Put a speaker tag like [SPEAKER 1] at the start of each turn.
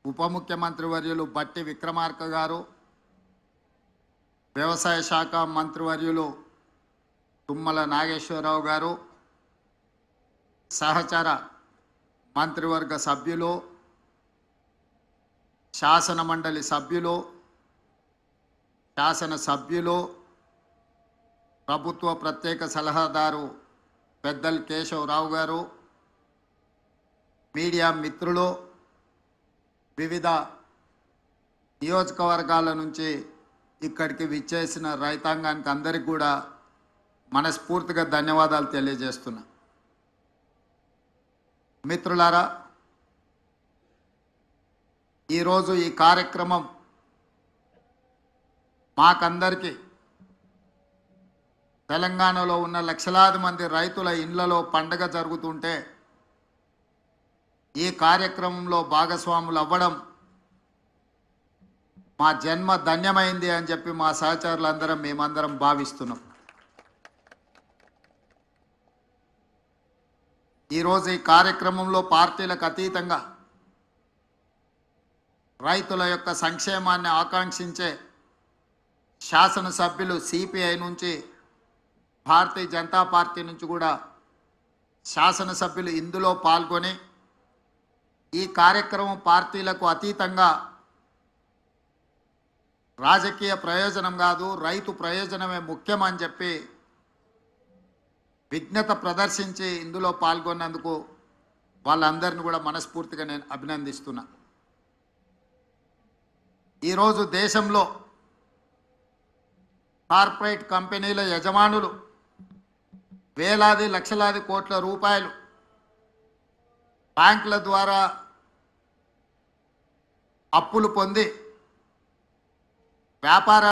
[SPEAKER 1] ఉప ముఖ్యమంత్రి వర్యులు బట్టి విక్రమార్క గారు, వ్యవసాయ శాఖ మంత్రివర్యులు తుమ్మల నాగేశ్వరరావు గారు, సహచర మంత్రివర్గ సభ్యులు, శాసన మండలి సభ్యులు, శాసన సభ్యులు, ప్రభుత్వ ప్రత్యేక సలహాదారు పెద్దల్ కేశవరావు గారు, మీడియా మిత్రులు, వివిధ నియోజకవర్గాల నుంచి ఇక్కడికి విచ్చేసిన రైతాంగానికి అందరికీ కూడా మనస్ఫూర్తిగా ధన్యవాదాలు తెలియజేస్తున్నా. మిత్రులారా, ఈరోజు ఈ కార్యక్రమం మాకందరికీ తెలంగాణలో ఉన్న లక్షలాది మంది రైతుల ఇళ్లలో పండగ జరుగుతుంటే ఈ కార్యక్రమంలో భాగస్వాములు అవ్వడం మా జన్మ ధన్యమైంది అని చెప్పి మా సహచరులందరం మేమందరం భావిస్తున్నాం. ఈరోజు ఈ కార్యక్రమంలో పార్టీలకు అతీతంగా రైతుల యొక్క సంక్షేమాన్ని ఆకాంక్షించే శాసనసభ్యులు సిపిఐ నుంచి, భారతీయ జనతా పార్టీ నుంచి కూడా శాసనసభ్యులు ఇందులో పాల్గొని ఈ కార్యక్రమం పార్టీలకు అతీతంగా రాజకీయ ప్రయోజనం కాదు, రైతు ప్రయోజనమే ముఖ్యమని చెప్పి విజ్ఞత ప్రదర్శించి ఇందులో పాల్గొన్నందుకు వాళ్ళందరిని కూడా మనస్ఫూర్తిగా నేను అభినందిస్తున్నా. ఈరోజు దేశంలో కార్పొరేట్ కంపెనీల యజమానులు వేలాది లక్షలాది కోట్ల రూపాయలు బ్యాంకుల ద్వారా అప్పులు పొంది వ్యాపార